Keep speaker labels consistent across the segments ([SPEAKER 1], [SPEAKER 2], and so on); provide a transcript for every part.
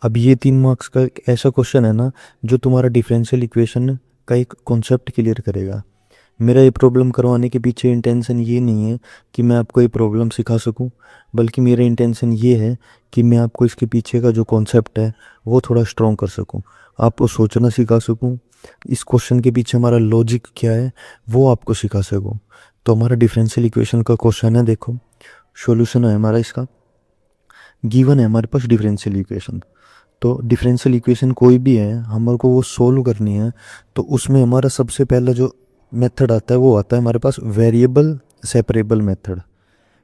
[SPEAKER 1] अब ये 3 मार्क्स का एक ऐसा क्वेश्चन है ना जो तुम्हारा डिफरेंशियल इक्वेशन का एक कॉन्सेप्ट क्लियर करेगा। मेरा ये प्रॉब्लम करवाने के पीछे इंटेंशन ये नहीं है कि मैं आपको ये प्रॉब्लम सिखा सकूं, बल्कि मेरा इंटेंशन ये है कि मैं आपको इसके पीछे का जो कॉन्सेप्ट है वो थोड़ा स्ट्रॉन्ग कर सकूं, आपको सोचना सिखा सकूं, इस क्वेश्चन के पीछे हमारा लॉजिक क्या है वो आपको सिखा सकूं। तो हमारा डिफरेंशियल इक्वेशन का क्वेश्चन है, देखो सॉल्यूशन है हमारा इसका। गिवन है हमारे पास डिफरेंशियल इक्वेशन, तो डिफरेंशियल इक्वेशन कोई भी है हमारे को वो सोल्व करनी है, तो उसमें हमारा सबसे पहला जो मेथड आता है वो आता है हमारे पास वेरिएबल सेपरेबल मेथड।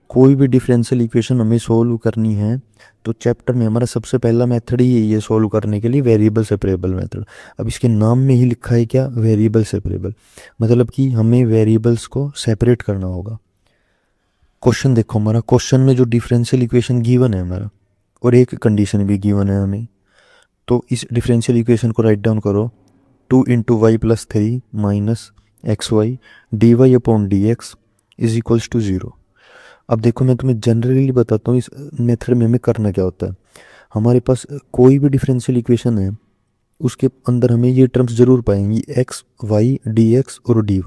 [SPEAKER 1] कोई भी डिफरेंशियल इक्वेशन हमें सोल्व करनी है तो चैप्टर में हमारा सबसे पहला मेथड ही यही है सोल्व करने के लिए, वेरिएबल सेपरेबल मेथड। अब इसके नाम में ही लिखा है क्या, वेरिएबल सेपरेबल, मतलब कि हमें वेरिएबल्स को सेपरेट करना होगा। क्वेश्चन देखो, हमारा क्वेश्चन में जो डिफरेंशियल इक्वेशन गिवन है हमारा और एक कंडीशन भी गिवन है हमें, तो इस डिफरेंशियल इक्वेशन को राइट डाउन करो, 2 × y + 3 - xy dy upon dx is equals to 0। अब देखो मैं तुम्हें जनरली बताता हूँ इस मेथड में हमें करना क्या होता है। हमारे पास कोई भी डिफरेंशियल इक्वेशन है उसके अंदर हमें ये टर्म्स जरूर पाएंगी, x y dx और dy।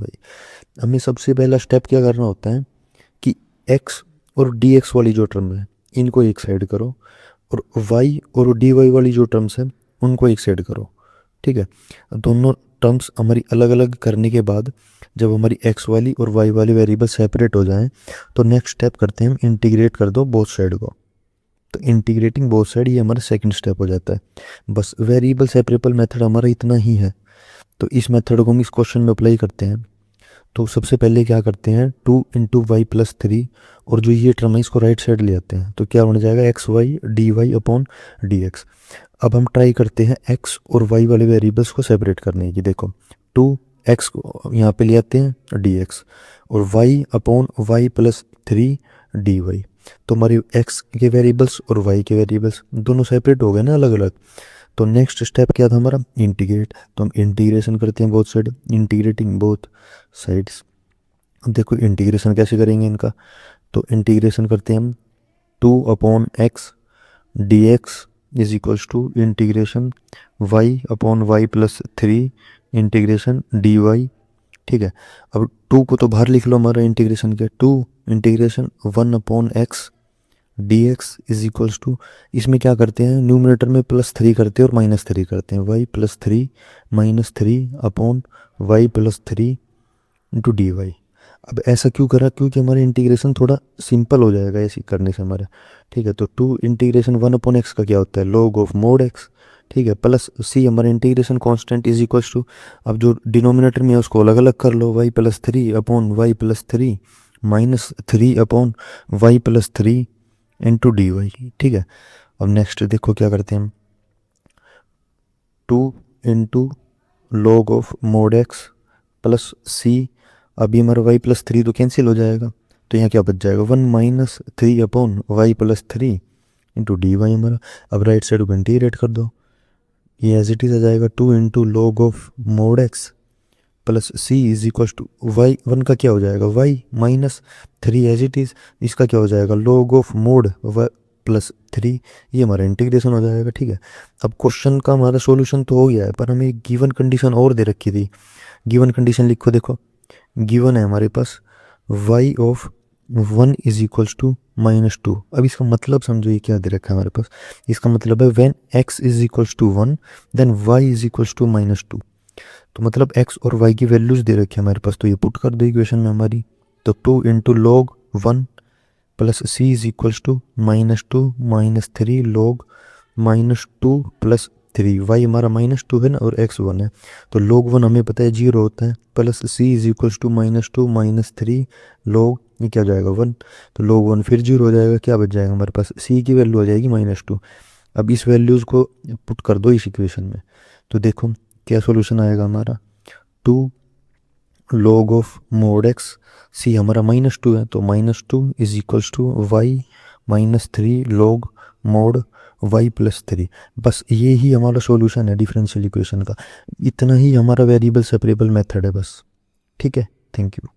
[SPEAKER 1] हमें सबसे पहला स्टेप क्या करना होता है कि x और dx वाली जो टर्म है इनको एक साइड करो, और y और dy वाली जो टर्म्स है उनको एक साइड करो। ठीक है, दोनों टर्म्स हमारी अलग अलग करने के बाद जब हमारी x वाली और y वाली वेरिएबल सेपरेट हो जाएं तो नेक्स्ट स्टेप करते हैं हम इंटीग्रेट कर दो बोथ साइड को। तो इंटीग्रेटिंग बोथ साइड ये हमारा सेकंड स्टेप हो जाता है। बस वेरिएबल सेपरेबल मेथड हमारा इतना ही है। तो इस मेथड को हम इस क्वेश्चन में अप्लाई करते हैं। तो सबसे पहले क्या करते हैं, 2 × y + 3 और जो ये टर्म है इसको राइट साइड ले आते हैं, तो क्या होने जाएगा x y d y upon d x. अब हम ट्राई करते हैं x और y वाले वेरिएबल्स को सेपरेट करने की। देखो 2x को यहाँ पे ले आते हैं dx और y अपॉन y + 3 dy। तो हमारे x के वेरिएबल्स और y के वेरिएबल्स दोनों सेपरेट हो गए ना, अलग अलग। तो नेक्स्ट स्टेप क्या था हमारा, इंटीग्रेट। तो हम इंटीग्रेशन करते हैं both side, integrating both sides. अब देखो इंटीग्रेशन कैसे करेंगे इनका, तो इंटीग्रेशन करते हैं हम 2/x dx is equals to integration y upon y + 3 integration dy। ठीक है, अब 2 को तो बाहर लिख लो, हमारा इंटीग्रेशन क्या, 2 integration 1/x dx is equals to, इसमें क्या करते हैं न्यूमरेटर में +3 करते हैं और -3 करते हैं, y + 3 -3 upon y + 3 into d y. अब ऐसा क्यों करा, क्योंकि हमारा इंटीग्रेशन थोड़ा सिंपल हो जाएगा ऐसे करने से हमारा। ठीक है, तो 2 इंटीग्रेशन 1/x का क्या होता है log ऑफ mod x। ठीक है, प्लस c हमारा integration constant is equals to, अब जो डिनोमिनेटर में है उसको अलग अलग कर लो, y + 3 upon y + 3 -3 upon y + 3 into d y. ठीक है, अब नेक्स्ट देखो क्या करते हैं हम, 2 into log of mod x plus c। अभी हमारा y + 3 तो कैंसिल हो जाएगा, तो यहाँ क्या बच जाएगा 1 - 3 upon y + 3 into d y हमारा। अब राइट साइड को इंटीग्रेट कर दो, ये एज इट इज आ जाएगा 2 into log of mod x plus c is equal to y, 1 का क्या हो जाएगा y -3 एज इट इज, इसका क्या हो जाएगा log ऑफ mod y + 3, ये हमारा इंटीग्रेशन हो जाएगा। ठीक है, अब क्वेश्चन का हमारा सॉल्यूशन तो हो गया है, पर हमें एक गिवन कंडीशन और दे रखी थी। गिवन कंडीशन लिखो, देखो गिवन है हमारे पास y of 1 is equals to -2। अब इसका मतलब समझो ये क्या दे रखा है हमारे पास, इसका मतलब है when x is equals to 1 then y is equals to -2। तो मतलब x और y की वैल्यूज दे रखी है हमारे पास, तो ये पुट कर दो इक्वेशन में हमारी। तो 2 into log 1 plus c is equals to -2 -3 log -2 plus 3, y हमारा -2 है ना और x 1 है, तो log 1 हमें पता है 0 होता है, plus c is equals to -2 -3 log, ये क्या हो जाएगा 1, तो log 1 फिर 0 हो जाएगा, क्या बच जाएगा हमारे पास, c की वैल्यू हो जाएगी -2। अब इस वैल्यूज़ को पुट कर दो इस इक्वेशन में, तो देखो क्या सोल्यूशन आएगा हमारा, 2 log of mod x, c हमारा -2 है तो -2 is equals to y -3 log mod y + 3। बस ये ही हमारा सॉल्यूशन है डिफरेंशियल इक्वेशन का, इतना ही हमारा वेरिएबल सेपरेबल मेथड है बस। ठीक है, थैंक यू।